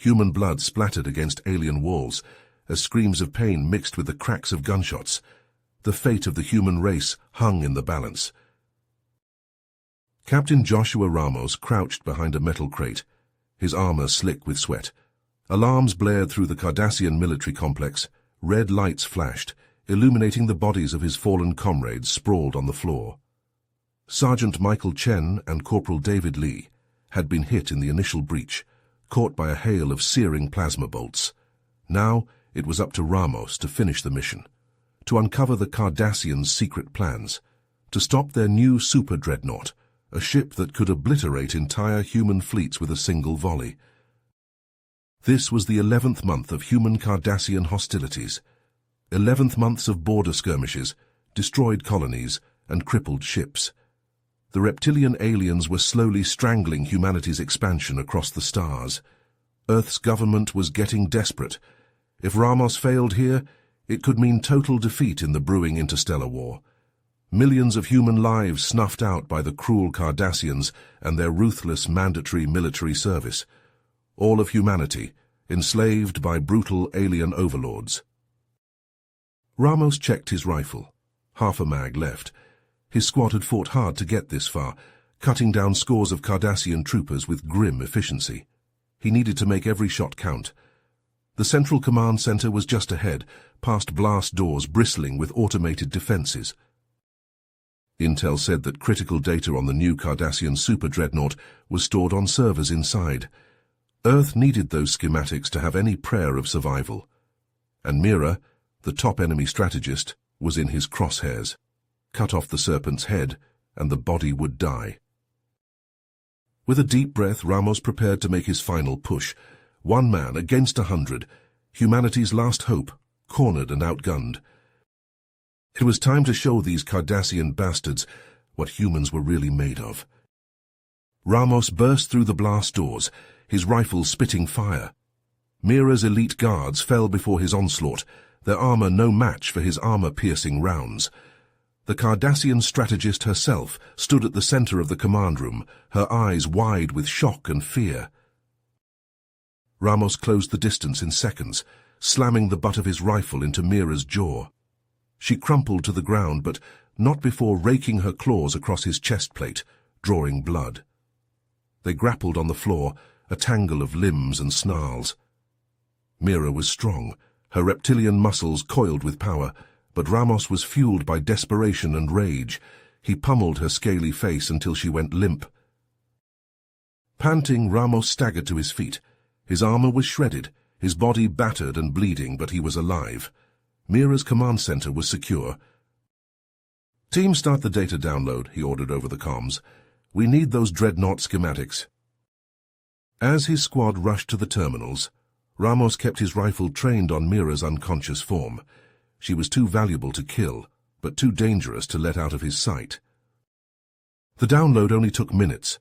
Human blood splattered against alien walls, as screams of pain mixed with the cracks of gunshots. The fate of the human race hung in the balance. Captain Joshua Ramos crouched behind a metal crate, his armor slick with sweat. Alarms blared through the Cardassian military complex. Red lights flashed, illuminating the bodies of his fallen comrades sprawled on the floor. Sergeant Michael Chen and Corporal David Lee had been hit in the initial breach, caught by a hail of searing plasma bolts. Now it was up to Ramos to finish the mission, to uncover the Cardassians' secret plans, to stop their new super dreadnought, a ship that could obliterate entire human fleets with a single volley. This was the 11th month of human Cardassian hostilities, 11th months of border skirmishes, destroyed colonies, and crippled ships. The reptilian aliens were slowly strangling humanity's expansion across the stars. Earth's government was getting desperate. If Ramos failed here, it could mean total defeat in the brewing interstellar war. Millions of human lives snuffed out by the cruel Cardassians and their ruthless mandatory military service. All of humanity, enslaved by brutal alien overlords. Ramos checked his rifle. Half a mag left. His squad had fought hard to get this far, cutting down scores of Cardassian troopers with grim efficiency. He needed to make every shot count. The central command center was just ahead, past blast doors bristling with automated defenses. Intel said that critical data on the new Cardassian super dreadnought was stored on servers inside. Earth needed those schematics to have any prayer of survival. And Mira, the top enemy strategist, was in his crosshairs. Cut off the serpent's head, and the body would die. With a deep breath, Ramos prepared to make his final push. 1 man against 100, humanity's last hope, cornered and outgunned. It was time to show these Cardassian bastards what humans were really made of. Ramos burst through the blast doors, his rifle spitting fire. Mira's elite guards fell before his onslaught, their armor no match for his armor-piercing rounds. The Cardassian strategist herself stood at the center of the command room, her eyes wide with shock and fear. Ramos closed the distance in seconds, slamming the butt of his rifle into Mira's jaw. She crumpled to the ground, but not before raking her claws across his chest plate, drawing blood. They grappled on the floor, a tangle of limbs and snarls. Mira was strong, her reptilian muscles coiled with power, but Ramos was fueled by desperation and rage. He pummeled her scaly face until she went limp. Panting, Ramos staggered to his feet. His armor was shredded, his body battered and bleeding, but he was alive. Mira's command center was secure. "Team, start the data download," he ordered over the comms. "We need those dreadnought schematics." As his squad rushed to the terminals, Ramos kept his rifle trained on Mira's unconscious form. She was too valuable to kill, but too dangerous to let out of his sight. The download only took minutes,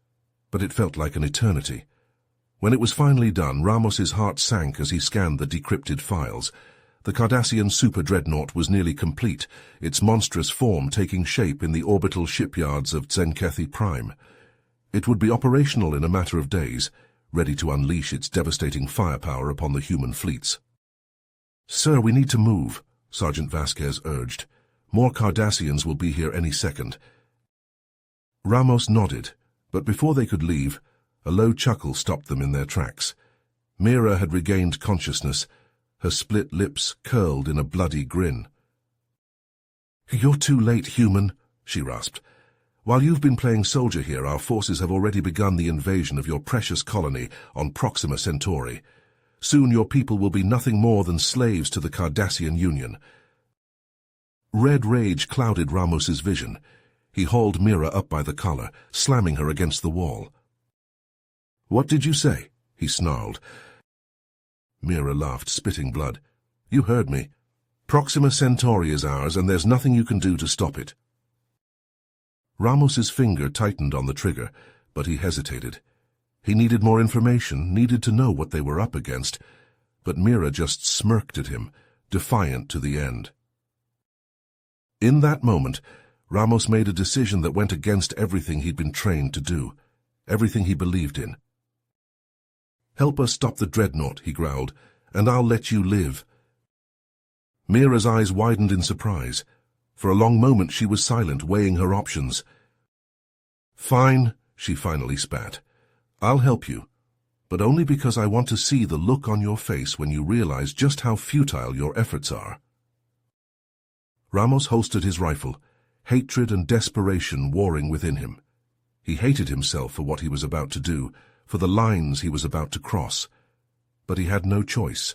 but it felt like an eternity. When it was finally done, Ramos's heart sank as he scanned the decrypted files. The Cardassian super dreadnought was nearly complete, its monstrous form taking shape in the orbital shipyards of Tzenkethi Prime. It would be operational in a matter of days, ready to unleash its devastating firepower upon the human fleets. "Sir, we need to move," Sergeant Vasquez urged. "More Cardassians will be here any second." Ramos nodded, but before they could leave, a low chuckle stopped them in their tracks. Mira had regained consciousness, her split lips curled in a bloody grin. "You're too late, human," she rasped. "While you've been playing soldier here, our forces have already begun the invasion of your precious colony on Proxima Centauri. Soon your people will be nothing more than slaves to the Cardassian Union." Red rage clouded Ramos's vision. He hauled Mira up by the collar, slamming her against the wall. "What did you say?" he snarled. Mira laughed, spitting blood. "You heard me. Proxima Centauri is ours, and there's nothing you can do to stop it." Ramos's finger tightened on the trigger, but he hesitated. He needed more information, needed to know what they were up against, but Mira just smirked at him, defiant to the end. In that moment, Ramos made a decision that went against everything he'd been trained to do, everything he believed in. "Help us stop the dreadnought," he growled, "and I'll let you live." Mira's eyes widened in surprise. For a long moment she was silent, weighing her options. "Fine," she finally spat. "I'll help you, but only because I want to see the look on your face when you realize just how futile your efforts are." Ramos holstered his rifle, hatred and desperation warring within him. He hated himself for what he was about to do, for the lines he was about to cross. But he had no choice.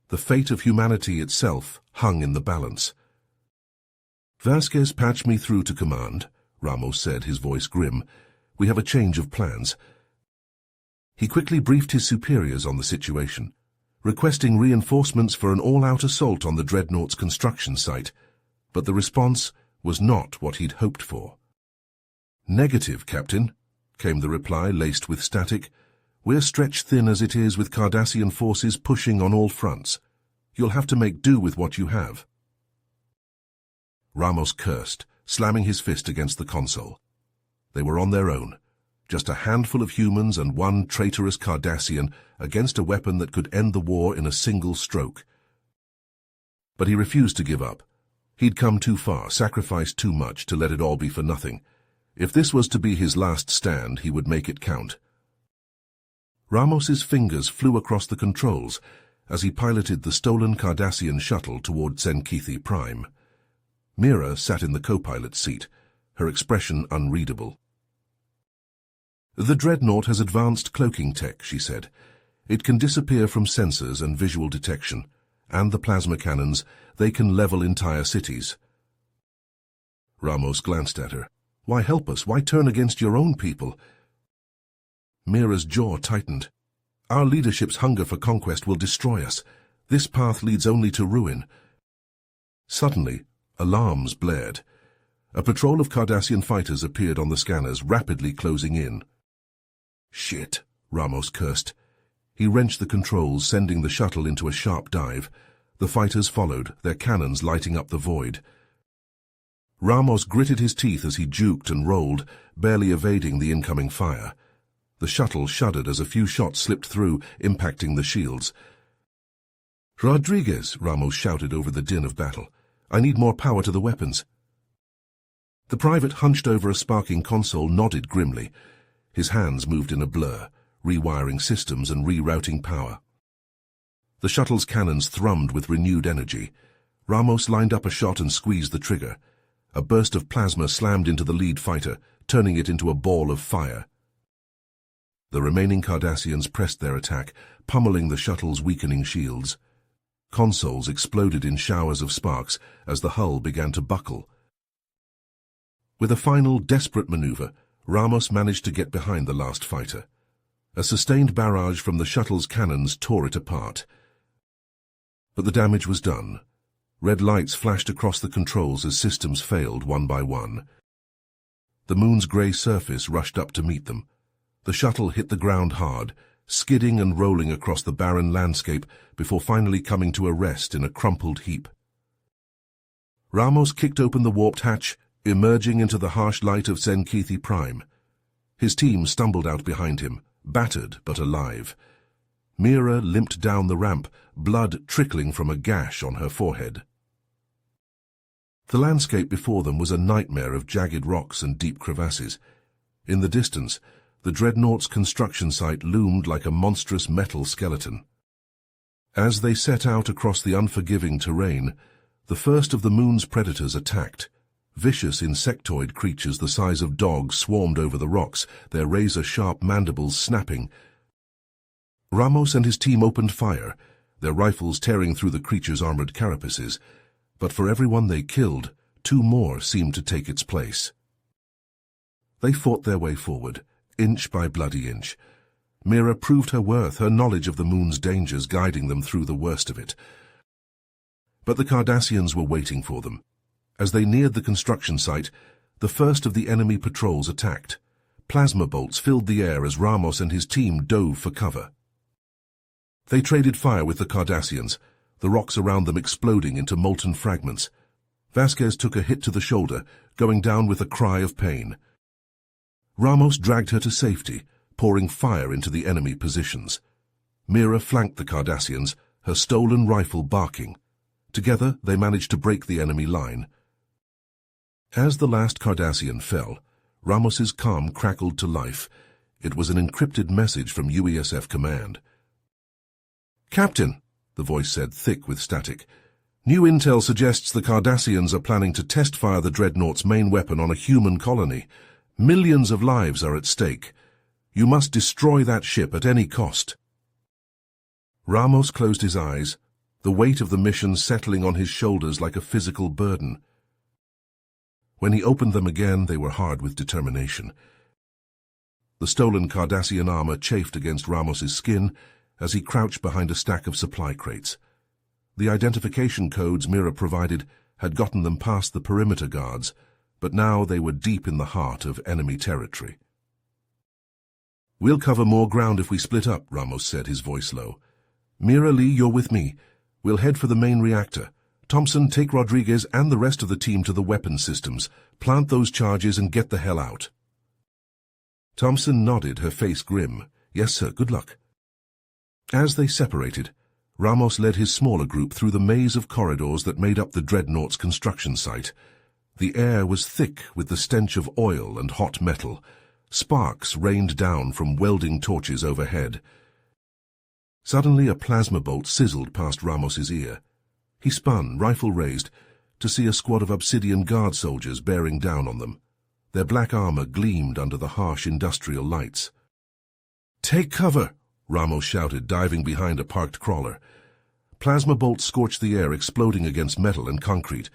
The fate of humanity itself hung in the balance. "Vasquez patched me through to command," Ramos said, his voice grim. "We have a change of plans." He quickly briefed his superiors on the situation, requesting reinforcements for an all-out assault on the dreadnought's construction site, but the response was not what he'd hoped for. "Negative, Captain," came the reply, laced with static. "We're stretched thin as it is with Cardassian forces pushing on all fronts. You'll have to make do with what you have." Ramos cursed, slamming his fist against the console. They were on their own, just a handful of humans and one traitorous Cardassian against a weapon that could end the war in a single stroke. But he refused to give up. He'd come too far, sacrificed too much to let it all be for nothing. If this was to be his last stand, he would make it count. Ramos's fingers flew across the controls as he piloted the stolen Cardassian shuttle toward Tzenkethi Prime. Mira sat in the co-pilot's seat, her expression unreadable. "The dreadnought has advanced cloaking tech," she said. "It can disappear from sensors and visual detection, and the plasma cannons. They can level entire cities." Ramos glanced at her. "Why help us? Why turn against your own people?" Mira's jaw tightened. "Our leadership's hunger for conquest will destroy us. This path leads only to ruin." Suddenly, alarms blared. A patrol of Cardassian fighters appeared on the scanners, rapidly closing in. "Shit," Ramos cursed. He wrenched the controls, sending the shuttle into a sharp dive. The fighters followed, their cannons lighting up the void. Ramos gritted his teeth as he juked and rolled, barely evading the incoming fire. The shuttle shuddered as a few shots slipped through, impacting the shields. "Rodriguez," Ramos shouted over the din of battle. "I need more power to the weapons." The private hunched over a sparking console nodded grimly. His hands moved in a blur, rewiring systems and rerouting power. The shuttle's cannons thrummed with renewed energy. Ramos lined up a shot and squeezed the trigger. A burst of plasma slammed into the lead fighter, turning it into a ball of fire. The remaining Cardassians pressed their attack, pummeling the shuttle's weakening shields. Consoles exploded in showers of sparks as the hull began to buckle. With a final, desperate maneuver, Ramos managed to get behind the last fighter. A sustained barrage from the shuttle's cannons tore it apart. But the damage was done. Red lights flashed across the controls as systems failed one by one. The moon's grey surface rushed up to meet them. The shuttle hit the ground hard, skidding and rolling across the barren landscape before finally coming to a rest in a crumpled heap. Ramos kicked open the warped hatch, emerging into the harsh light of Tzenkethi Prime. His team stumbled out behind him, battered but alive. Mira limped down the ramp, blood trickling from a gash on her forehead. The landscape before them was a nightmare of jagged rocks and deep crevasses. In the distance, the dreadnought's construction site loomed like a monstrous metal skeleton. As they set out across the unforgiving terrain, the first of the moon's predators attacked. Vicious insectoid creatures the size of dogs swarmed over the rocks, their razor-sharp mandibles snapping. Ramos and his team opened fire, their rifles tearing through the creatures' armored carapaces, but for everyone they killed, 2 more seemed to take its place. They fought their way forward, inch by bloody inch. Mira proved her worth, her knowledge of the moon's dangers guiding them through the worst of it. But the Cardassians were waiting for them. As they neared the construction site, the first of the enemy patrols attacked. Plasma bolts filled the air as Ramos and his team dove for cover. They traded fire with the Cardassians, the rocks around them exploding into molten fragments. Vasquez took a hit to the shoulder, going down with a cry of pain. Ramos dragged her to safety, pouring fire into the enemy positions. Mira flanked the Cardassians, her stolen rifle barking. Together, they managed to break the enemy line. As the last Cardassian fell, Ramos's comm crackled to life. It was an encrypted message from UESF Command. "Captain," the voice said, thick with static, "new intel suggests the Cardassians are planning to test-fire the Dreadnought's main weapon on a human colony. Millions of lives are at stake. You must destroy that ship at any cost." Ramos closed his eyes, the weight of the mission settling on his shoulders like a physical burden. When he opened them again, they were hard with determination. The stolen Cardassian armor chafed against Ramos's skin as he crouched behind a stack of supply crates. The identification codes Mira provided had gotten them past the perimeter guards, but now they were deep in the heart of enemy territory. "We'll cover more ground if we split up," Ramos said, his voice low. "Mira, Lee, you're with me. We'll head for the main reactor. Thompson, take Rodriguez and the rest of the team to the weapons systems. Plant those charges and get the hell out." Thompson nodded, her face grim. "Yes, sir, good luck." As they separated, Ramos led his smaller group through the maze of corridors that made up the Dreadnought's construction site. The air was thick with the stench of oil and hot metal. Sparks rained down from welding torches overhead. Suddenly a plasma bolt sizzled past Ramos's ear. He spun, rifle raised, to see a squad of Obsidian Guard soldiers bearing down on them. Their black armor gleamed under the harsh industrial lights. "Take cover!" Ramos shouted, diving behind a parked crawler. Plasma bolts scorched the air, exploding against metal and concrete.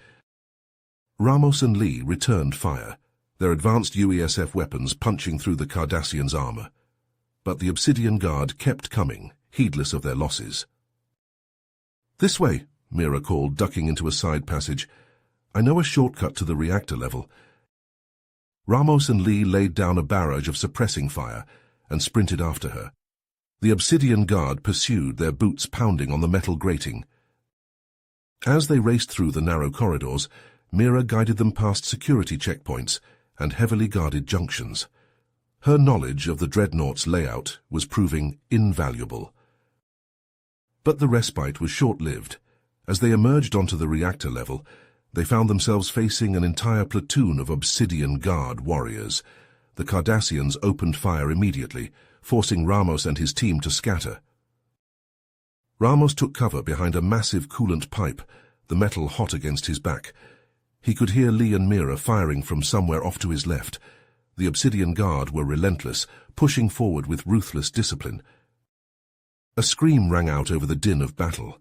Ramos and Lee returned fire, their advanced UESF weapons punching through the Cardassians' armor. But the Obsidian Guard kept coming, heedless of their losses. "This way," Mira called, ducking into a side passage. "I know a shortcut to the reactor level." Ramos and Lee laid down a barrage of suppressing fire and sprinted after her. The Obsidian Guard pursued, their boots pounding on the metal grating. As they raced through the narrow corridors, Mira guided them past security checkpoints and heavily guarded junctions. Her knowledge of the Dreadnought's layout was proving invaluable. But the respite was short-lived. As they emerged onto the reactor level, they found themselves facing an entire platoon of Obsidian Guard warriors. The Cardassians opened fire immediately, forcing Ramos and his team to scatter. Ramos took cover behind a massive coolant pipe, the metal hot against his back. He could hear Lee and Mira firing from somewhere off to his left. The Obsidian Guard were relentless, pushing forward with ruthless discipline. A scream rang out over the din of battle.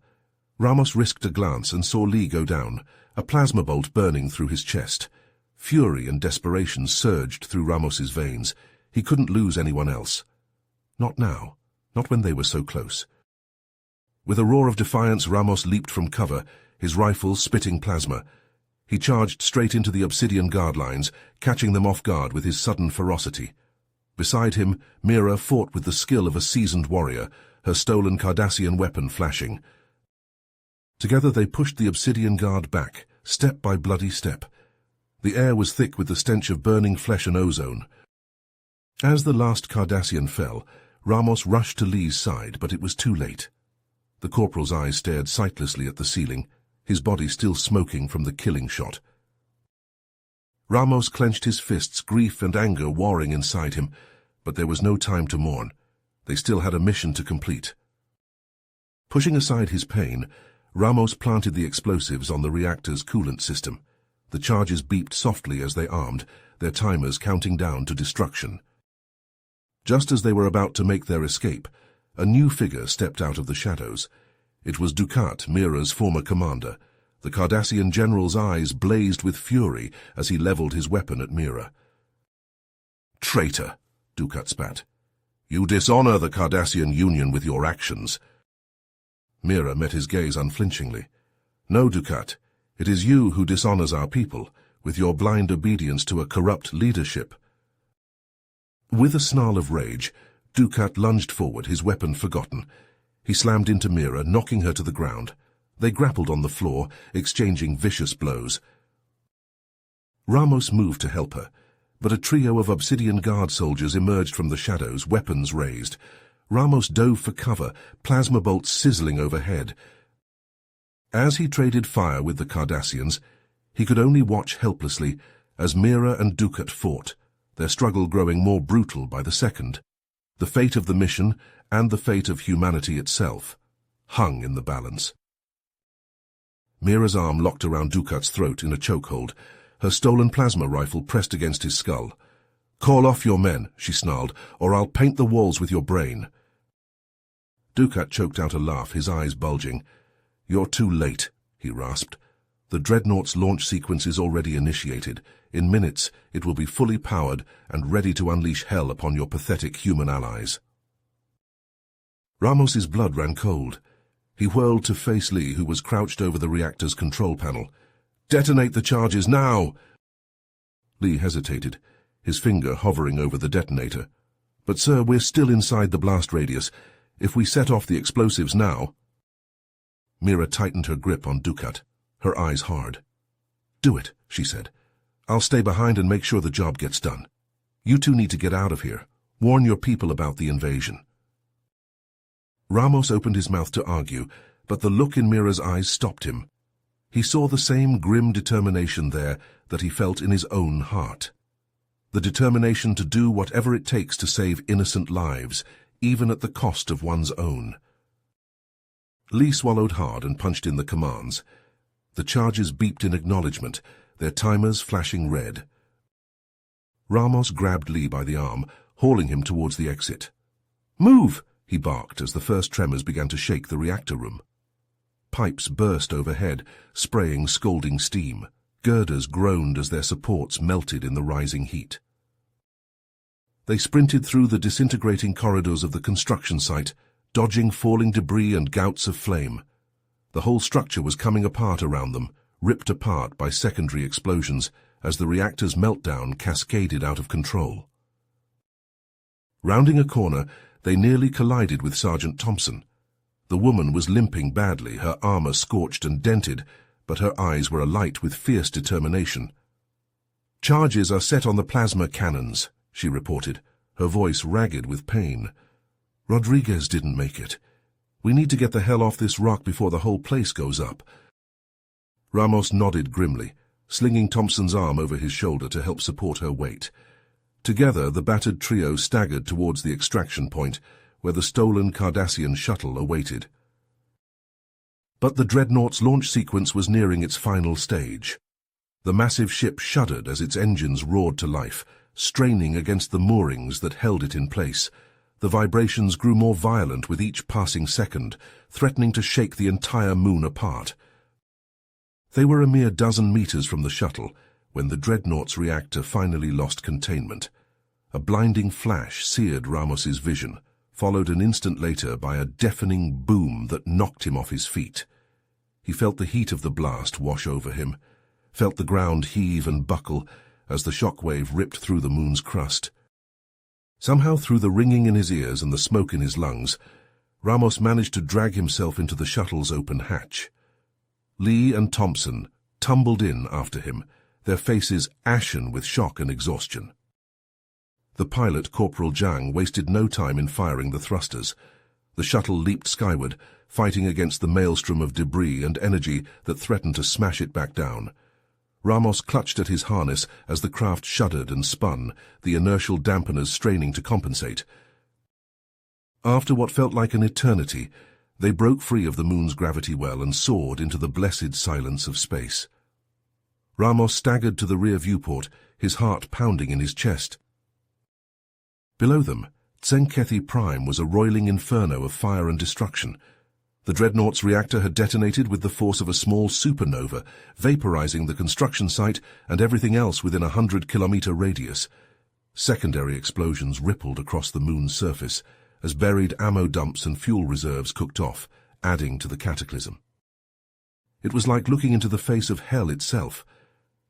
Ramos risked a glance and saw Lee go down, a plasma bolt burning through his chest. Fury and desperation surged through Ramos's veins. He couldn't lose anyone else. Not now, not when they were so close. With a roar of defiance, Ramos leaped from cover, his rifle spitting plasma. He charged straight into the Obsidian Guard lines, catching them off guard with his sudden ferocity. Beside him, Mira fought with the skill of a seasoned warrior, her stolen Cardassian weapon flashing. Together they pushed the Obsidian Guard back, step by bloody step. The air was thick with the stench of burning flesh and ozone. As the last Cardassian fell, Ramos rushed to Lee's side, but it was too late. The corporal's eyes stared sightlessly at the ceiling, his body still smoking from the killing shot. Ramos clenched his fists, grief and anger warring inside him, but there was no time to mourn. They still had a mission to complete. Pushing aside his pain, Ramos planted the explosives on the reactor's coolant system. The charges beeped softly as they armed, their timers counting down to destruction. Just as they were about to make their escape, a new figure stepped out of the shadows. It was Dukat, Mira's former commander. The Cardassian general's eyes blazed with fury as he leveled his weapon at Mira. "Traitor," Dukat spat. "You dishonor the Cardassian Union with your actions." Mira met his gaze unflinchingly. "No, Dukat, it is you who dishonors our people, with your blind obedience to a corrupt leadership." With a snarl of rage, Dukat lunged forward, his weapon forgotten. He slammed into Mira, knocking her to the ground. They grappled on the floor, exchanging vicious blows. Ramos moved to help her, but a trio of Obsidian Guard soldiers emerged from the shadows, weapons raised. Ramos dove for cover, plasma bolts sizzling overhead. As he traded fire with the Cardassians, he could only watch helplessly as Mira and Dukat fought, their struggle growing more brutal by the second. The fate of the mission and the fate of humanity itself hung in the balance. Mira's arm locked around Dukat's throat in a chokehold, her stolen plasma rifle pressed against his skull. "Call off your men," she snarled, "or I'll paint the walls with your brain." Dukat choked out a laugh, his eyes bulging. "You're too late," he rasped. "The Dreadnought's launch sequence is already initiated. In minutes, it will be fully powered and ready to unleash hell upon your pathetic human allies." Ramos's blood ran cold. He whirled to face Lee, who was crouched over the reactor's control panel. "Detonate the charges now!" Lee hesitated, his finger hovering over the detonator. "But sir, we're still inside the blast radius. If we set off the explosives now—" Mira tightened her grip on Dukat, her eyes hard. "Do it," she said. "I'll stay behind and make sure the job gets done. You two need to get out of here. Warn your people about the invasion." Ramos opened his mouth to argue, but the look in Mira's eyes stopped him. He saw the same grim determination there that he felt in his own heart. The determination to do whatever it takes to save innocent lives, even at the cost of one's own. Lee swallowed hard and punched in the commands. The charges beeped in acknowledgement, their timers flashing red. Ramos grabbed Lee by the arm, hauling him towards the exit. "Move!" he barked as the first tremors began to shake the reactor room. Pipes burst overhead, spraying scalding steam. Girders groaned as their supports melted in the rising heat. They sprinted through the disintegrating corridors of the construction site, dodging falling debris and gouts of flame. The whole structure was coming apart around them, ripped apart by secondary explosions as the reactor's meltdown cascaded out of control. Rounding a corner, they nearly collided with Sergeant Thompson. The woman was limping badly, her armor scorched and dented, but her eyes were alight with fierce determination. "Charges are set on the plasma cannons," she reported, her voice ragged with pain. "Rodriguez didn't make it. We need to get the hell off this rock before the whole place goes up." Ramos nodded grimly, slinging Thompson's arm over his shoulder to help support her weight. Together, the battered trio staggered towards the extraction point, where the stolen Cardassian shuttle awaited. But the Dreadnought's launch sequence was nearing its final stage. The massive ship shuddered as its engines roared to life, straining against the moorings that held it in place. The vibrations grew more violent with each passing second, threatening to shake the entire moon apart. They were a mere dozen meters from the shuttle when the Dreadnought's reactor finally lost containment. A blinding flash seared Ramos's vision, followed an instant later by a deafening boom that knocked him off his feet. He felt the heat of the blast wash over him, felt the ground heave and buckle as the shockwave ripped through the moon's crust. Somehow, through the ringing in his ears and the smoke in his lungs, Ramos managed to drag himself into the shuttle's open hatch. Lee and Thompson tumbled in after him, their faces ashen with shock and exhaustion. The pilot, Corporal Zhang, wasted no time in firing the thrusters. The shuttle leaped skyward, fighting against the maelstrom of debris and energy that threatened to smash it back down. Ramos clutched at his harness as the craft shuddered and spun, the inertial dampeners straining to compensate. After what felt like an eternity, they broke free of the moon's gravity well and soared into the blessed silence of space. Ramos staggered to the rear viewport, his heart pounding in his chest. Below them, Tzenkethi Prime was a roiling inferno of fire and destruction. The Dreadnought's reactor had detonated with the force of a small supernova, vaporizing the construction site and everything else within a 100-kilometer radius. Secondary explosions rippled across the moon's surface as buried ammo dumps and fuel reserves cooked off, adding to the cataclysm. It was like looking into the face of hell itself.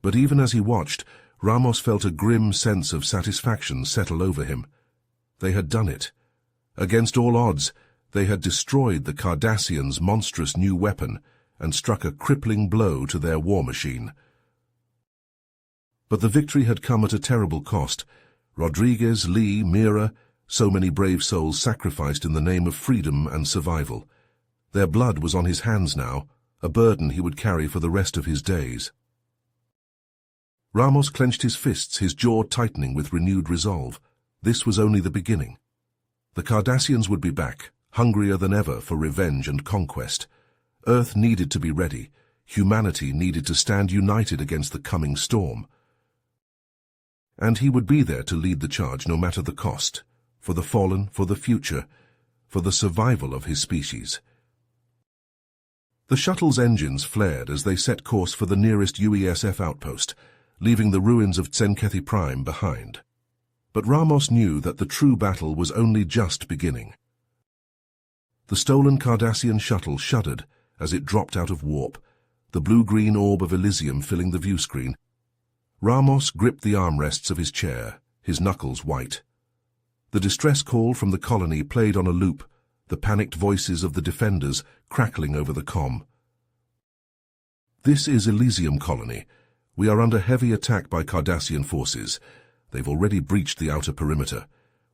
But even as he watched, Ramos felt a grim sense of satisfaction settle over him. They had done it. Against all odds, they had destroyed the Cardassians' monstrous new weapon and struck a crippling blow to their war machine. But the victory had come at a terrible cost. Rodriguez, Lee, Mira, So many brave souls sacrificed in the name of freedom and survival. Their blood was on his hands now, a burden he would carry for the rest of his days. Ramos clenched his fists, his jaw tightening with renewed resolve. This was only the beginning. The Cardassians would be back, hungrier than ever for revenge and conquest. Earth needed to be ready. Humanity needed to stand united against the coming storm. And he would be there to lead the charge no matter the cost, for the fallen, for the future, for the survival of his species. The shuttle's engines flared as they set course for the nearest UESF outpost, leaving the ruins of Tzenkethi Prime behind. But Ramos knew that the true battle was only just beginning. The stolen Cardassian shuttle shuddered as it dropped out of warp, the blue-green orb of Elysium filling the viewscreen. Ramos gripped the armrests of his chair, his knuckles white. The distress call from the colony played on a loop, the panicked voices of the defenders crackling over the comm. "This is Elysium Colony. We are under heavy attack by Cardassian forces. They've already breached the outer perimeter.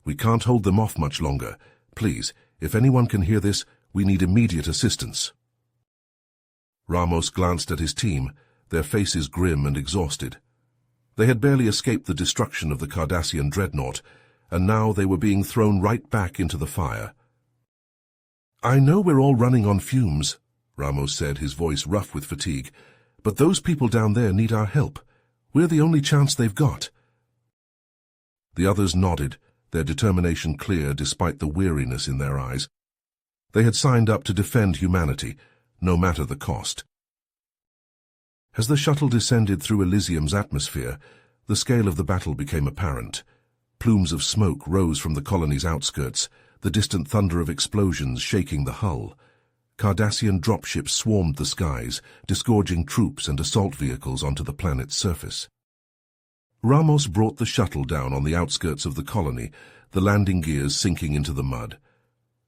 We can't hold them off much longer. Please, if anyone can hear this, we need immediate assistance." Ramos glanced at his team, their faces grim and exhausted. They had barely escaped the destruction of the Cardassian dreadnought, and now they were being thrown right back into the fire. "I know we're all running on fumes," Ramos said, his voice rough with fatigue, "but those people down there need our help. We're the only chance they've got." The others nodded, their determination clear despite the weariness in their eyes. They had signed up to defend humanity, no matter the cost. As the shuttle descended through Elysium's atmosphere, the scale of the battle became apparent. Plumes of smoke rose from the colony's outskirts, the distant thunder of explosions shaking the hull. Cardassian dropships swarmed the skies, disgorging troops and assault vehicles onto the planet's surface. Ramos brought the shuttle down on the outskirts of the colony, the landing gears sinking into the mud.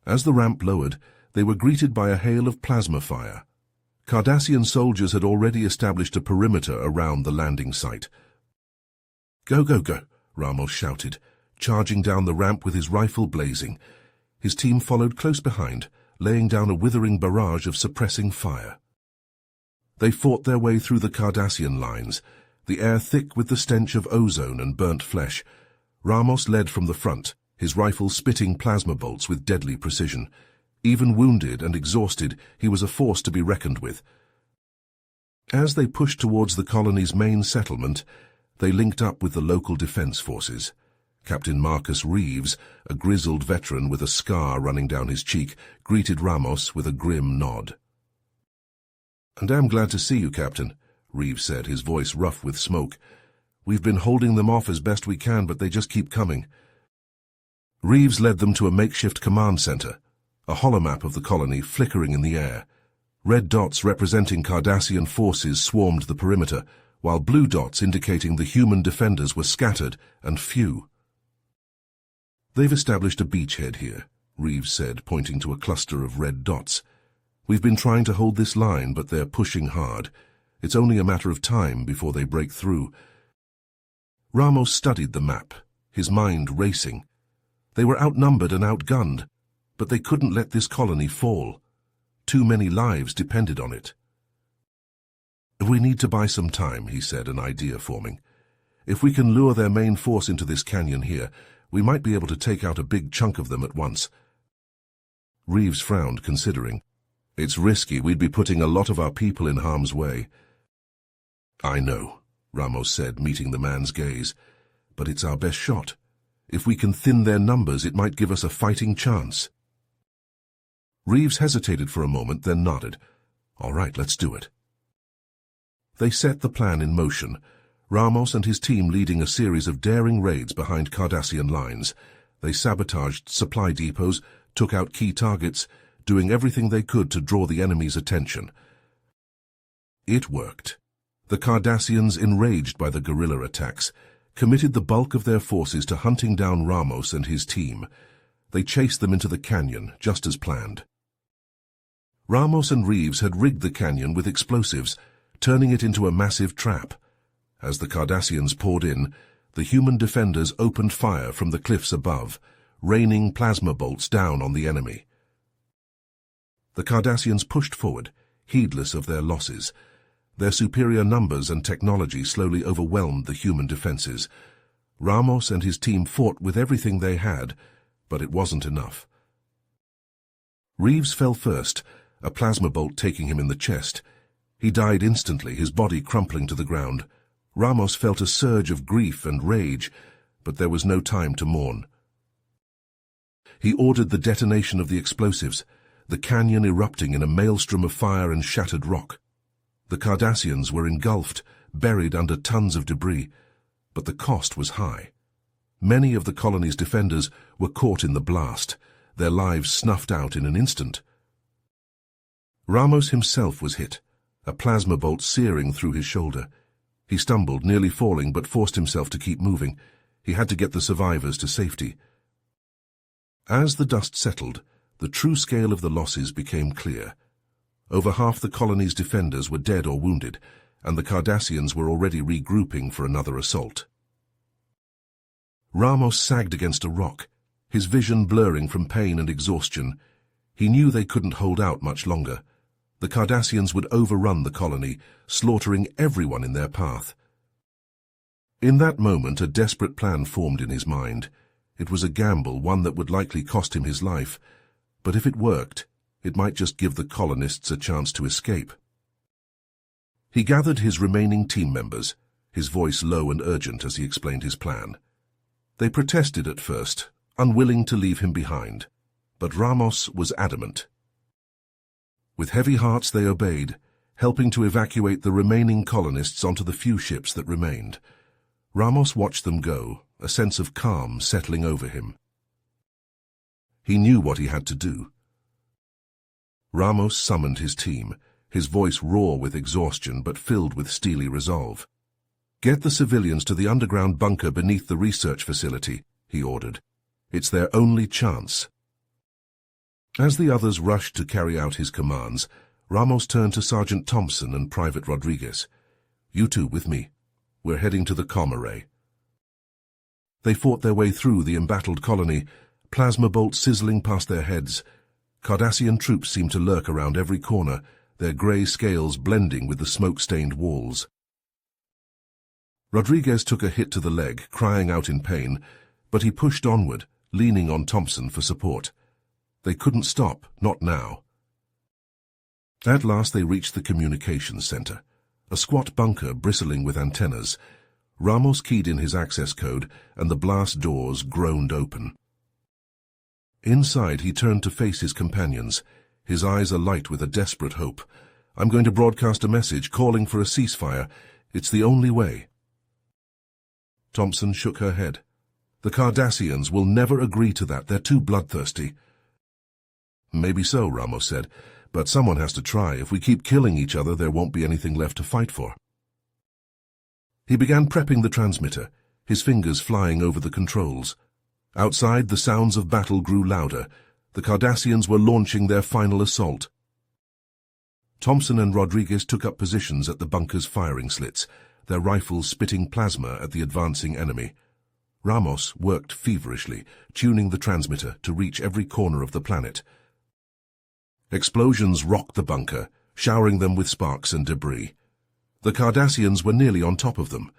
As the ramp lowered, they were greeted by a hail of plasma fire. Cardassian soldiers had already established a perimeter around the landing site. "Go, go, go," Ramos shouted, charging down the ramp with his rifle blazing. His team followed close behind, laying down a withering barrage of suppressing fire. They fought their way through the Cardassian lines, the air thick with the stench of ozone and burnt flesh. Ramos led from the front, his rifle spitting plasma bolts with deadly precision. Even wounded and exhausted, he was a force to be reckoned with. As they pushed towards the colony's main settlement, they linked up with the local defense forces. Captain Marcus Reeves, a grizzled veteran with a scar running down his cheek, greeted Ramos with a grim nod. "And I'm glad to see you, Captain," Reeves said, his voice rough with smoke. "We've been holding them off as best we can, but they just keep coming." Reeves led them to a makeshift command center, a holomap of the colony flickering in the air. Red dots representing Cardassian forces swarmed the perimeter, while blue dots indicating the human defenders were scattered and few. "They've established a beachhead here," Reeves said, pointing to a cluster of red dots. "We've been trying to hold this line, but they're pushing hard. It's only a matter of time before they break through." Ramos studied the map, his mind racing. They were outnumbered and outgunned, but they couldn't let this colony fall. Too many lives depended on it. "We need to buy some time," he said, an idea forming. "If we can lure their main force into this canyon here, we might be able to take out a big chunk of them at once." Reeves frowned, considering. "It's risky. We'd be putting a lot of our people in harm's way." "I know," Ramos said, meeting the man's gaze. "But it's our best shot. If we can thin their numbers, it might give us a fighting chance." Reeves hesitated for a moment, then nodded. "All right, let's do it." They set the plan in motion, Ramos and his team leading a series of daring raids behind Cardassian lines. They sabotaged supply depots, took out key targets, doing everything they could to draw the enemy's attention. It worked. The Cardassians, enraged by the guerrilla attacks, committed the bulk of their forces to hunting down Ramos and his team. They chased them into the canyon, just as planned. Ramos and Reeves had rigged the canyon with explosives, turning it into a massive trap. As the Cardassians poured in, the human defenders opened fire from the cliffs above, raining plasma bolts down on the enemy. The Cardassians pushed forward, heedless of their losses. Their superior numbers and technology slowly overwhelmed the human defenses. Ramos and his team fought with everything they had, but it wasn't enough. Reeves fell first, a plasma bolt taking him in the chest. He died instantly, his body crumpling to the ground. Ramos felt a surge of grief and rage, but there was no time to mourn. He ordered the detonation of the explosives, the canyon erupting in a maelstrom of fire and shattered rock. The Cardassians were engulfed, buried under tons of debris, but the cost was high. Many of the colony's defenders were caught in the blast, their lives snuffed out in an instant. Ramos himself was hit, a plasma bolt searing through his shoulder. He stumbled, nearly falling, but forced himself to keep moving. He had to get the survivors to safety. As the dust settled, the true scale of the losses became clear. Over half the colony's defenders were dead or wounded, and the Cardassians were already regrouping for another assault. Ramos sagged against a rock, his vision blurring from pain and exhaustion. He knew they couldn't hold out much longer. The Cardassians would overrun the colony, slaughtering everyone in their path. In that moment, a desperate plan formed in his mind. It was a gamble, one that would likely cost him his life, but if it worked, it might just give the colonists a chance to escape. He gathered his remaining team members, his voice low and urgent as he explained his plan. They protested at first, unwilling to leave him behind, but Ramos was adamant. With heavy hearts they obeyed, helping to evacuate the remaining colonists onto the few ships that remained. Ramos watched them go, a sense of calm settling over him. He knew what he had to do. Ramos summoned his team, his voice raw with exhaustion but filled with steely resolve. "Get the civilians to the underground bunker beneath the research facility," he ordered. "It's their only chance." As the others rushed to carry out his commands, Ramos turned to Sergeant Thompson and Private Rodriguez. "You two with me. We're heading to the comm array." They fought their way through the embattled colony, plasma bolts sizzling past their heads. Cardassian troops seemed to lurk around every corner, their grey scales blending with the smoke-stained walls. Rodriguez took a hit to the leg, crying out in pain, but he pushed onward, leaning on Thompson for support. They couldn't stop, not now. At last they reached the communications center, a squat bunker bristling with antennas. Ramos keyed in his access code, and the blast doors groaned open. Inside, he turned to face his companions, his eyes alight with a desperate hope. "I'm going to broadcast a message calling for a ceasefire. It's the only way." Thompson shook her head. "The Cardassians will never agree to that. They're too bloodthirsty." "Maybe so," Ramos said, "but someone has to try. If we keep killing each other, there won't be anything left to fight for." He began prepping the transmitter, his fingers flying over the controls. Outside, the sounds of battle grew louder. The Cardassians were launching their final assault. Thompson and Rodriguez took up positions at the bunker's firing slits, their rifles spitting plasma at the advancing enemy. Ramos worked feverishly, tuning the transmitter to reach every corner of the planet. Explosions rocked the bunker, showering them with sparks and debris. The Cardassians were nearly on top of them.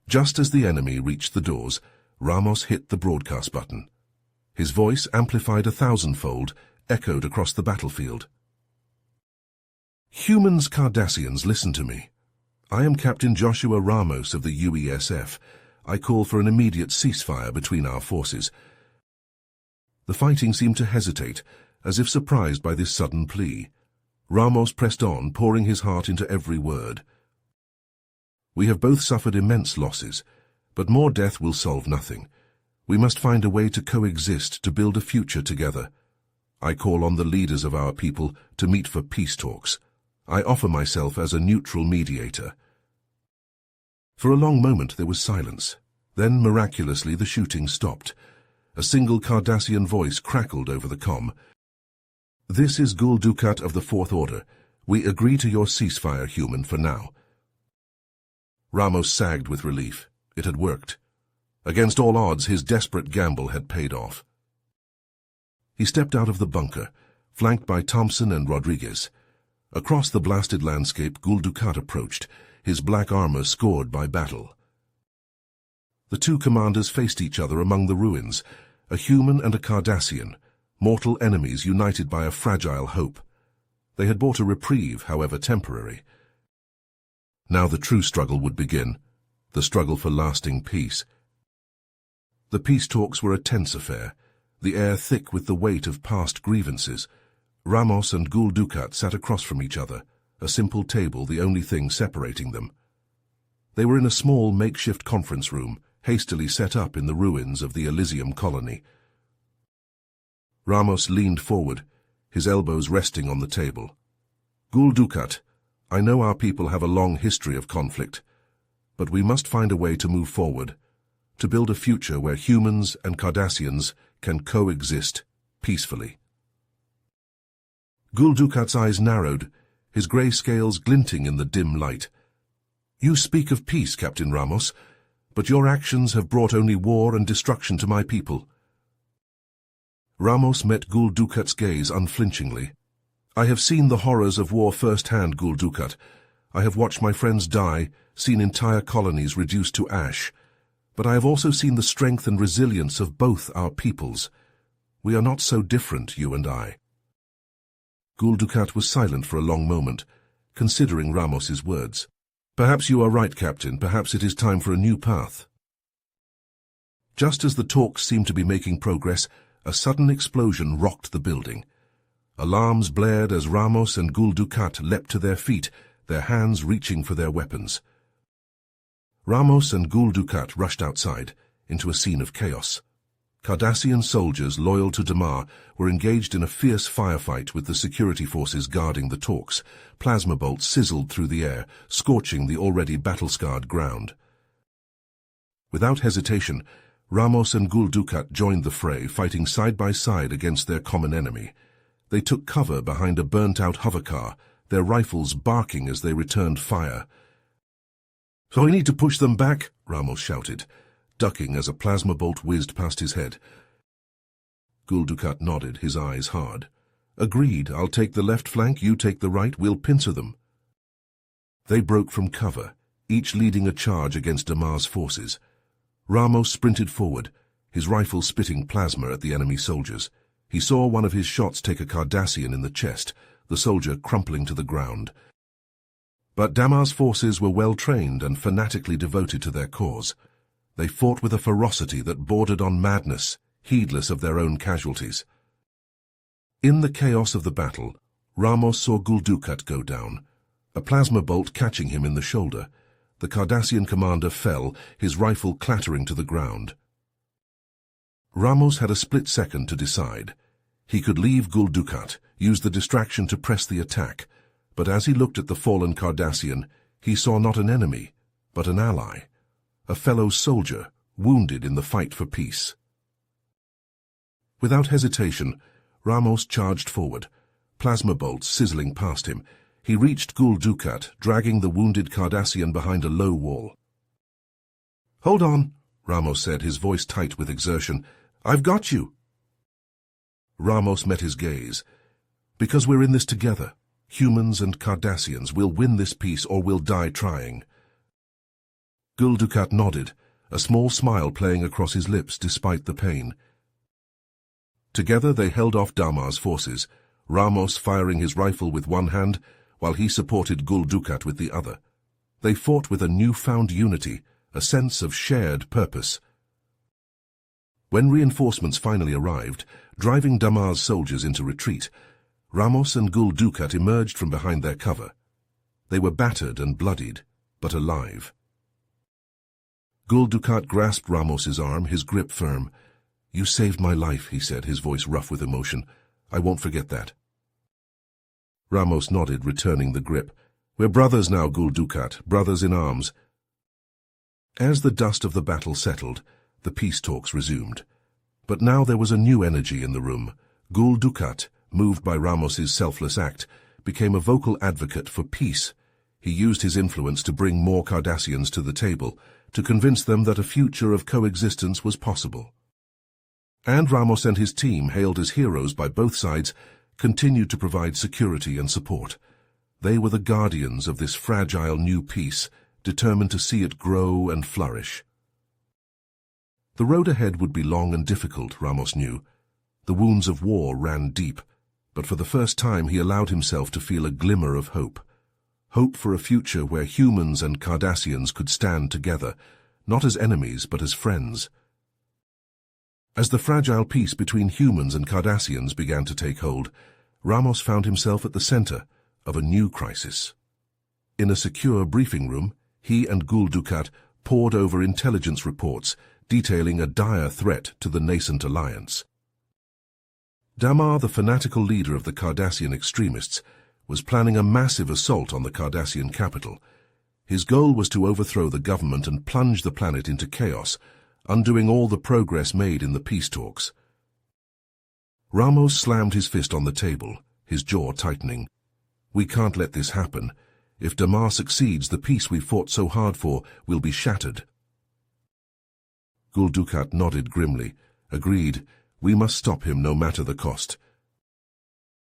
Just as the enemy reached the doors, Ramos hit the broadcast button. His voice, amplified 1,000-fold, echoed across the battlefield. "Humans, Cardassians, listen to me. I am Captain Joshua Ramos of the UESF. I call for an immediate ceasefire between our forces." The fighting seemed to hesitate, as if surprised by this sudden plea. Ramos pressed on, pouring his heart into every word. "We have both suffered immense losses, but more death will solve nothing. We must find a way to coexist, to build a future together. I call on the leaders of our people to meet for peace talks. I offer myself as a neutral mediator." For a long moment there was silence. Then, miraculously, the shooting stopped. A single Cardassian voice crackled over the comm. "This is Gul Dukat of the Fourth Order. We agree to your ceasefire, human, for now." Ramos sagged with relief. It had worked. Against all odds, his desperate gamble had paid off. He stepped out of the bunker, flanked by Thompson and Rodriguez. Across the blasted landscape, Gul Dukat approached, his black armor scored by battle. The two commanders faced each other among the ruins, a human and a Cardassian, mortal enemies united by a fragile hope. They had bought a reprieve, however temporary. Now the true struggle would begin, the struggle for lasting peace. The peace talks were a tense affair, the air thick with the weight of past grievances. Ramos and Gul Dukat sat across from each other, a simple table the only thing separating them. They were in a small makeshift conference room, hastily set up in the ruins of the Elysium colony. Ramos leaned forward, his elbows resting on the table. Gul Dukat, I know our people have a long history of conflict, but we must find a way to move forward, to build a future where humans and Cardassians can coexist peacefully. Gul Dukat's eyes narrowed, his grey scales glinting in the dim light. You speak of peace, Captain Ramos, but your actions have brought only war and destruction to my people. Ramos met Gul Dukat's gaze unflinchingly. I have seen the horrors of war firsthand, Gul Dukat. I have watched my friends die, seen entire colonies reduced to ash. But I have also seen the strength and resilience of both our peoples. We are not so different, you and I. Gul Dukat was silent for a long moment, considering Ramos's words. Perhaps you are right, Captain. Perhaps it is time for a new path. Just as the talks seemed to be making progress, a sudden explosion rocked the building. Alarms blared as Ramos and Gul Dukat leapt to their feet, their hands reaching for their weapons. Ramos and Gul Dukat rushed outside, into a scene of chaos. Cardassian soldiers loyal to Damar were engaged in a fierce firefight with the security forces guarding the talks. Plasma bolts sizzled through the air, scorching the already battle-scarred ground. Without hesitation, Ramos and Gul Dukat joined the fray, fighting side by side against their common enemy. They took cover behind a burnt-out hovercar, their rifles barking as they returned fire. "So I need to push them back," Ramos shouted, ducking as a plasma bolt whizzed past his head. Gul Dukat nodded, his eyes hard. "Agreed, I'll take the left flank, you take the right, we'll pincer them." They broke from cover, each leading a charge against Damar's forces. Ramos sprinted forward, his rifle spitting plasma at the enemy soldiers. He saw one of his shots take a Cardassian in the chest, the soldier crumpling to the ground. But Damar's forces were well-trained and fanatically devoted to their cause. They fought with a ferocity that bordered on madness, heedless of their own casualties. In the chaos of the battle, Ramos saw Gul Dukat go down, a plasma bolt catching him in the shoulder. The Cardassian commander fell, his rifle clattering to the ground. Ramos had a split second to decide. He could leave Gul Dukat, use the distraction to press the attack, but as he looked at the fallen Cardassian, he saw not an enemy, but an ally, a fellow soldier, wounded in the fight for peace. Without hesitation, Ramos charged forward, plasma bolts sizzling past him. He reached Gul Dukat, dragging the wounded Cardassian behind a low wall. "Hold on," Ramos said, his voice tight with exertion. "I've got you." Ramos met his gaze. "Because we're in this together. Humans and Cardassians, we'll win this peace or we'll die trying." Gul Dukat nodded, a small smile playing across his lips despite the pain. Together they held off Damar's forces, Ramos firing his rifle with one hand, while he supported Gul Dukat with the other. They fought with a newfound unity, a sense of shared purpose. When reinforcements finally arrived, driving Damar's soldiers into retreat, Ramos and Gul Dukat emerged from behind their cover. They were battered and bloodied, but alive. Gul Dukat grasped Ramos's arm, his grip firm. "You saved my life," he said, his voice rough with emotion. "I won't forget that." Ramos nodded, returning the grip. "We're brothers now, Gul Dukat, brothers in arms." As the dust of the battle settled, the peace talks resumed. But now there was a new energy in the room. Gul Dukat, moved by Ramos's selfless act, became a vocal advocate for peace. He used his influence to bring more Cardassians to the table, to convince them that a future of coexistence was possible. And Ramos and his team, hailed as heroes by both sides, continued to provide security and support. They were the guardians of this fragile new peace, determined to see it grow and flourish. The road ahead would be long and difficult, Ramos knew. The wounds of war ran deep, but for the first time he allowed himself to feel a glimmer of hope. Hope for a future where humans and Cardassians could stand together, not as enemies but as friends. As the fragile peace between humans and Cardassians began to take hold, Ramos found himself at the center of a new crisis. In a secure briefing room, he and Gul Dukat pored over intelligence reports detailing a dire threat to the nascent alliance. Damar, the fanatical leader of the Cardassian extremists, was planning a massive assault on the Cardassian capital. His goal was to overthrow the government and plunge the planet into chaos, undoing all the progress made in the peace talks. Ramos slammed his fist on the table, his jaw tightening. "We can't let this happen. If Damar succeeds, the peace we fought so hard for will be shattered." Gul Dukat nodded grimly, agreed. We must stop him no matter the cost.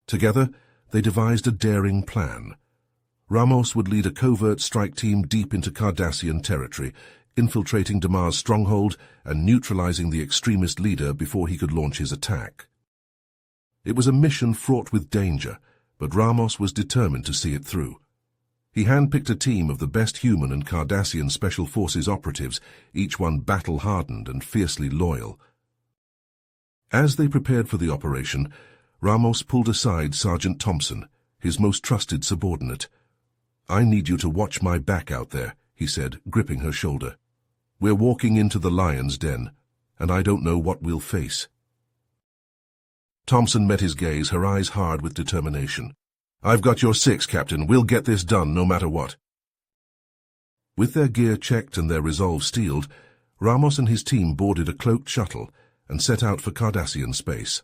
Together, they devised a daring plan. Ramos would lead a covert strike team deep into Cardassian territory, infiltrating Damar's stronghold and neutralizing the extremist leader before he could launch his attack. It was a mission fraught with danger, but Ramos was determined to see it through. He handpicked a team of the best human and Cardassian Special Forces operatives, each one battle-hardened and fiercely loyal. As they prepared for the operation, Ramos pulled aside Sergeant Thompson, his most trusted subordinate. "I need you to watch my back out there," he said, gripping her shoulder. "We're walking into the lion's den, and I don't know what we'll face." Thompson met his gaze, her eyes hard with determination. "I've got your six, Captain. We'll get this done no matter what." With their gear checked and their resolve steeled, Ramos and his team boarded a cloaked shuttle and set out for Cardassian space.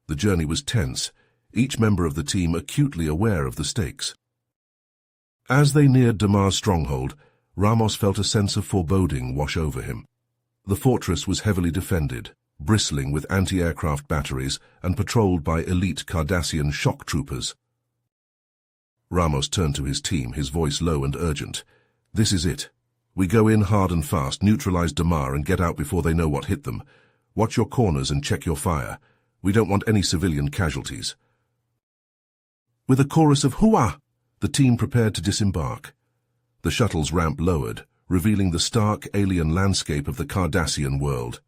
The journey was tense, each member of the team acutely aware of the stakes. As they neared Damar's stronghold, Ramos felt a sense of foreboding wash over him. The fortress was heavily defended, bristling with anti-aircraft batteries and patrolled by elite Cardassian shock troopers. Ramos turned to his team, his voice low and urgent. "This is it. We go in hard and fast, neutralize Damar, and get out before they know what hit them. Watch your corners and check your fire. We don't want any civilian casualties." With a chorus of "Hooah!" the team prepared to disembark. The shuttle's ramp lowered, revealing the stark alien landscape of the Cardassian world.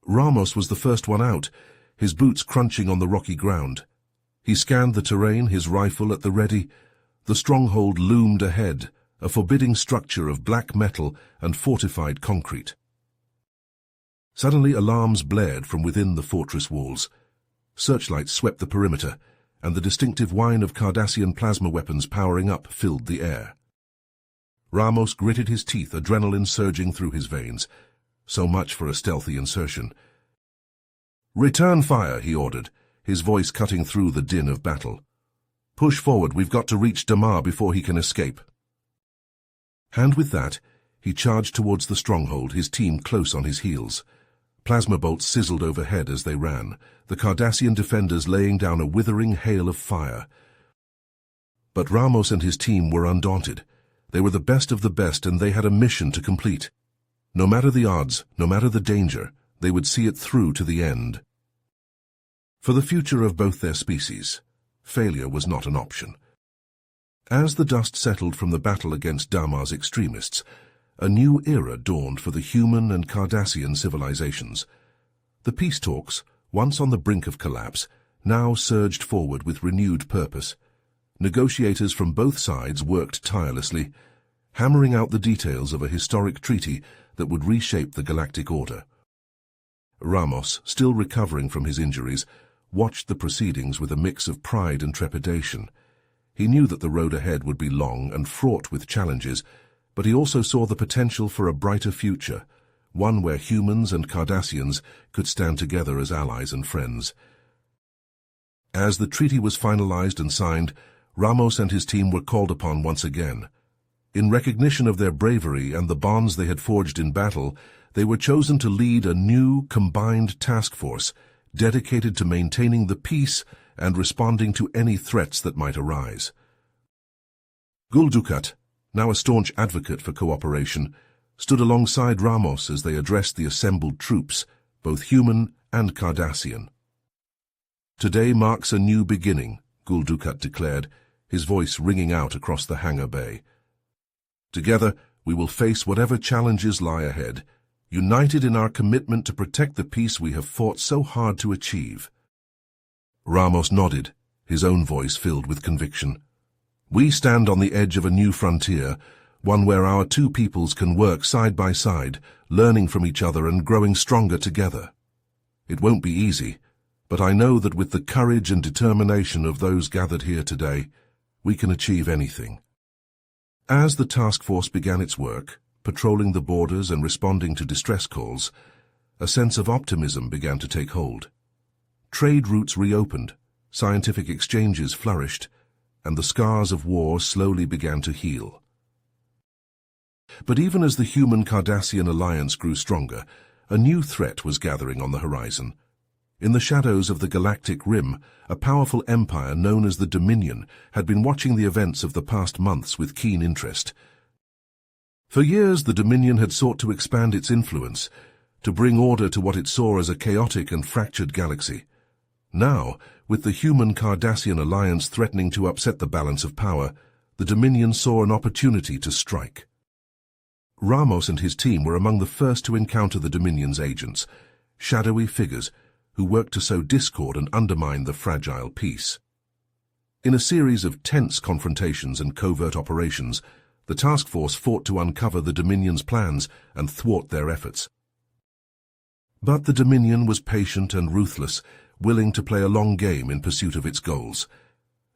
Ramos was the first one out, his boots crunching on the rocky ground. He scanned the terrain, his rifle at the ready. The stronghold loomed ahead, a forbidding structure of black metal and fortified concrete. Suddenly alarms blared from within the fortress walls. Searchlights swept the perimeter, and the distinctive whine of Cardassian plasma weapons powering up filled the air. Ramos gritted his teeth, adrenaline surging through his veins. So much for a stealthy insertion. "Return fire," he ordered, his voice cutting through the din of battle. "Push forward, we've got to reach Damar before he can escape." And with that, he charged towards the stronghold, his team close on his heels. Plasma bolts sizzled overhead as they ran, the Cardassian defenders laying down a withering hail of fire. But Ramos and his team were undaunted. They were the best of the best, and they had a mission to complete. No matter the odds, no matter the danger, they would see it through to the end. For the future of both their species, failure was not an option. As the dust settled from the battle against Damar's extremists, a new era dawned for the human and Cardassian civilizations. The peace talks, once on the brink of collapse, now surged forward with renewed purpose. Negotiators from both sides worked tirelessly, hammering out the details of a historic treaty that would reshape the galactic order. Ramos, still recovering from his injuries, watched the proceedings with a mix of pride and trepidation. He knew that the road ahead would be long and fraught with challenges, but he also saw the potential for a brighter future, one where humans and Cardassians could stand together as allies and friends. As the treaty was finalized and signed, Ramos and his team were called upon once again. In recognition of their bravery and the bonds they had forged in battle, they were chosen to lead a new, combined task force dedicated to maintaining the peace and responding to any threats that might arise. Gul Dukat, now a staunch advocate for cooperation, stood alongside Ramos as they addressed the assembled troops, both human and Cardassian. "Today marks a new beginning," Gul Dukat declared, his voice ringing out across the hangar bay. "Together, we will face whatever challenges lie ahead, united in our commitment to protect the peace we have fought so hard to achieve." Ramos nodded, his own voice filled with conviction. "We stand on the edge of a new frontier, one where our two peoples can work side by side, learning from each other and growing stronger together. It won't be easy, but I know that with the courage and determination of those gathered here today, we can achieve anything." As the task force began its work, patrolling the borders and responding to distress calls, a sense of optimism began to take hold. Trade routes reopened, scientific exchanges flourished, and the scars of war slowly began to heal. But even as the human-Cardassian alliance grew stronger, a new threat was gathering on the horizon. In the shadows of the galactic rim, a powerful empire known as the Dominion had been watching the events of the past months with keen interest. For years, the Dominion had sought to expand its influence, to bring order to what it saw as a chaotic and fractured galaxy. Now, with the human-Cardassian alliance threatening to upset the balance of power, the Dominion saw an opportunity to strike. Ramos and his team were among the first to encounter the Dominion's agents, shadowy figures who worked to sow discord and undermine the fragile peace. In a series of tense confrontations and covert operations, the task force fought to uncover the Dominion's plans and thwart their efforts. But the Dominion was patient and ruthless, willing to play a long game in pursuit of its goals.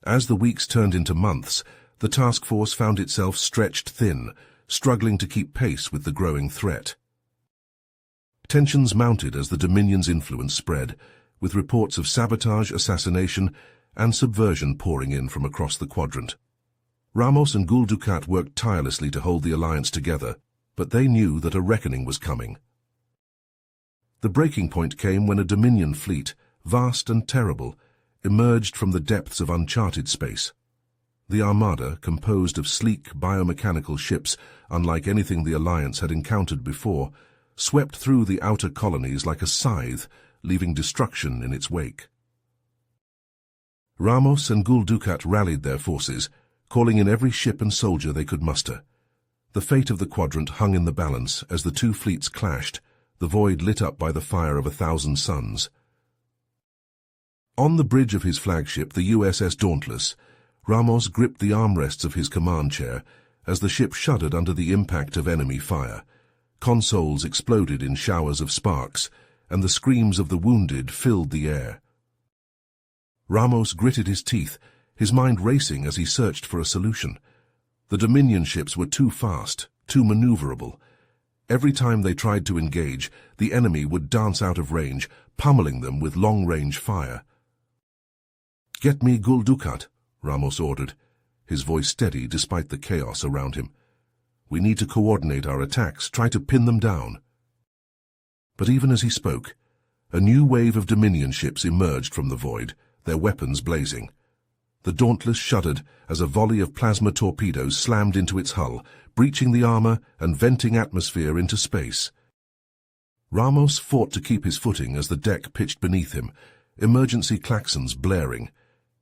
As the weeks turned into months, the task force found itself stretched thin, struggling to keep pace with the growing threat. Tensions mounted as the Dominion's influence spread, with reports of sabotage, assassination, and subversion pouring in from across the quadrant. Ramos and Gul Dukat worked tirelessly to hold the alliance together, but they knew that a reckoning was coming. The breaking point came when a Dominion fleet, vast and terrible, emerged from the depths of uncharted space. The Armada, composed of sleek biomechanical ships unlike anything the Alliance had encountered before, swept through the outer colonies like a scythe, leaving destruction in its wake. Ramos and Gul Dukat rallied their forces, calling in every ship and soldier they could muster. The fate of the quadrant hung in the balance as the two fleets clashed, the void lit up by the fire of 1,000 suns. On the bridge of his flagship, the USS Dauntless, Ramos gripped the armrests of his command chair as the ship shuddered under the impact of enemy fire. Consoles exploded in showers of sparks, and the screams of the wounded filled the air. Ramos gritted his teeth, his mind racing as he searched for a solution. The Dominion ships were too fast, too maneuverable. Every time they tried to engage, the enemy would dance out of range, pummeling them with long-range fire. "Get me Gul Dukat," Ramos ordered, his voice steady despite the chaos around him. "We need to coordinate our attacks, try to pin them down." But even as he spoke, a new wave of Dominion ships emerged from the void, their weapons blazing. The Dauntless shuddered as a volley of plasma torpedoes slammed into its hull, breaching the armor and venting atmosphere into space. Ramos fought to keep his footing as the deck pitched beneath him, emergency klaxons blaring.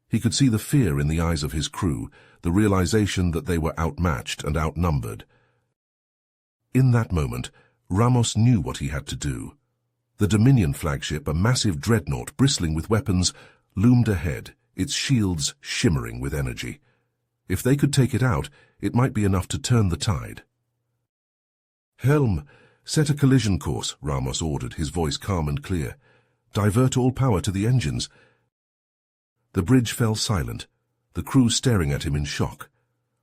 He could see the fear in the eyes of his crew, the realization that they were outmatched and outnumbered. In that moment, Ramos knew what he had to do. The Dominion flagship, a massive dreadnought bristling with weapons, loomed ahead, its shields shimmering with energy. If they could take it out, it might be enough to turn the tide. "Helm, set a collision course," Ramos ordered, his voice calm and clear. "Divert all power to the engines." The bridge fell silent, the crew staring at him in shock.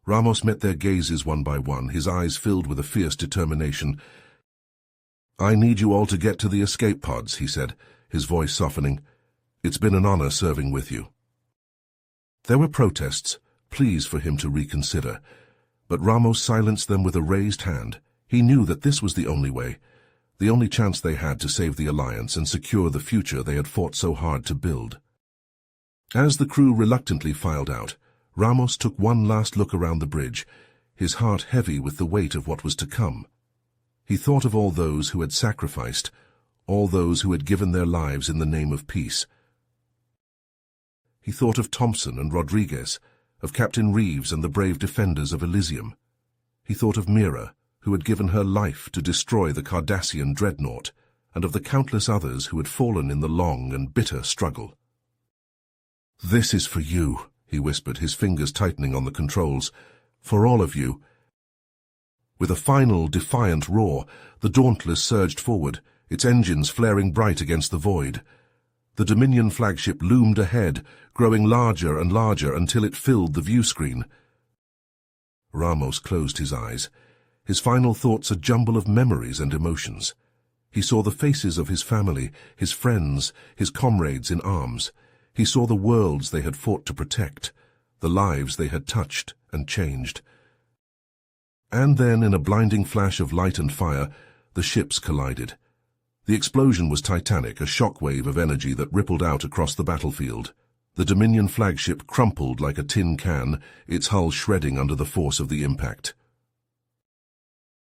Ramos met their gazes one by one, his eyes filled with a fierce determination. "I need you all to get to the escape pods," he said, his voice softening. "It's been an honor serving with you." There were protests, pleas for him to reconsider, But Ramos silenced them with a raised hand. He knew that this was the only way, the only chance they had to save the Alliance and secure the future they had fought so hard to build. As the crew reluctantly filed out, Ramos took one last look around the bridge, his heart heavy with the weight of what was to come. He thought of all those who had sacrificed, all those who had given their lives in the name of peace. He thought of Thompson and Rodriguez, of Captain Reeves and the brave defenders of Elysium. He thought of Mira, who had given her life to destroy the Cardassian dreadnought, and of the countless others who had fallen in the long and bitter struggle. "This is for you," he whispered, his fingers tightening on the controls. "For all of you." With a final, defiant roar, the Dauntless surged forward, its engines flaring bright against the void. The Dominion flagship loomed ahead, growing larger and larger until it filled the view screen. Ramos closed his eyes, his final thoughts a jumble of memories and emotions. He saw the faces of his family, his friends, his comrades in arms. He saw the worlds they had fought to protect, the lives they had touched and changed. And then, in a blinding flash of light and fire, the ships collided. The explosion was titanic, a shockwave of energy that rippled out across the battlefield. The Dominion flagship crumpled like a tin can, its hull shredding under the force of the impact.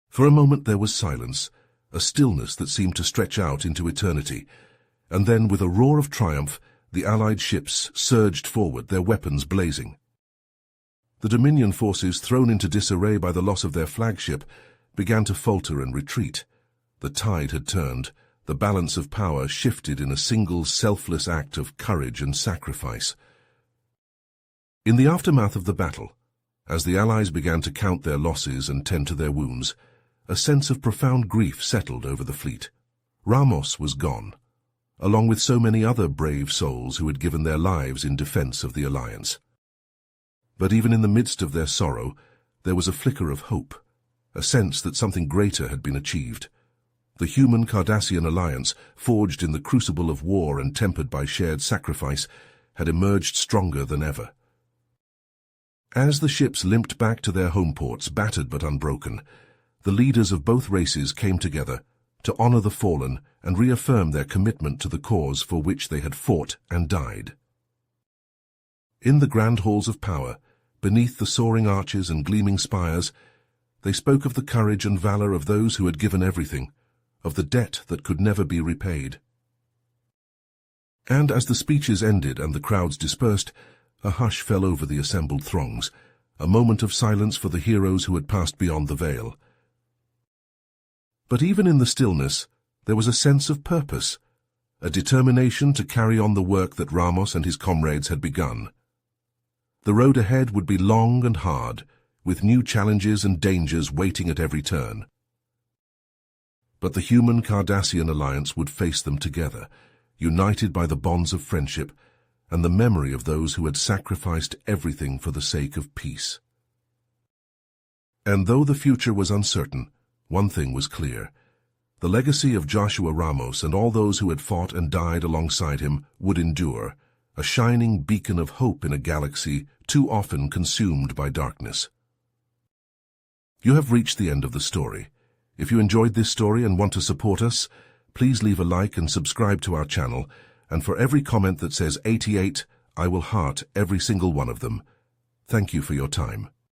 For a moment there was silence, a stillness that seemed to stretch out into eternity, and then, with a roar of triumph, the Allied ships surged forward, their weapons blazing. The Dominion forces, thrown into disarray by the loss of their flagship, began to falter and retreat. The tide had turned, the balance of power shifted in a single selfless act of courage and sacrifice. In the aftermath of the battle, as the Allies began to count their losses and tend to their wounds, a sense of profound grief settled over the fleet. Ramos was gone, along with so many other brave souls who had given their lives in defense of the Alliance. But even in the midst of their sorrow, there was a flicker of hope, a sense that something greater had been achieved. The human Cardassian alliance, forged in the crucible of war and tempered by shared sacrifice, had emerged stronger than ever. As the ships limped back to their home ports, battered but unbroken, the leaders of both races came together to honor the fallen and reaffirm their commitment to the cause for which they had fought and died. In the grand halls of power, beneath the soaring arches and gleaming spires, they spoke of the courage and valor of those who had given everything, of the debt that could never be repaid. And as the speeches ended and the crowds dispersed, a hush fell over the assembled throngs, a moment of silence for the heroes who had passed beyond the veil. But even in the stillness, there was a sense of purpose, a determination to carry on the work that Ramos and his comrades had begun. The road ahead would be long and hard, with new challenges and dangers waiting at every turn. But the human Cardassian alliance would face them together, united by the bonds of friendship and the memory of those who had sacrificed everything for the sake of peace. And though the future was uncertain, one thing was clear. The legacy of Joshua Ramos and all those who had fought and died alongside him would endure, a shining beacon of hope in a galaxy too often consumed by darkness. You have reached the end of the story. If you enjoyed this story and want to support us, please leave a like and subscribe to our channel, and for every comment that says 88, I will heart every single one of them. Thank you for your time.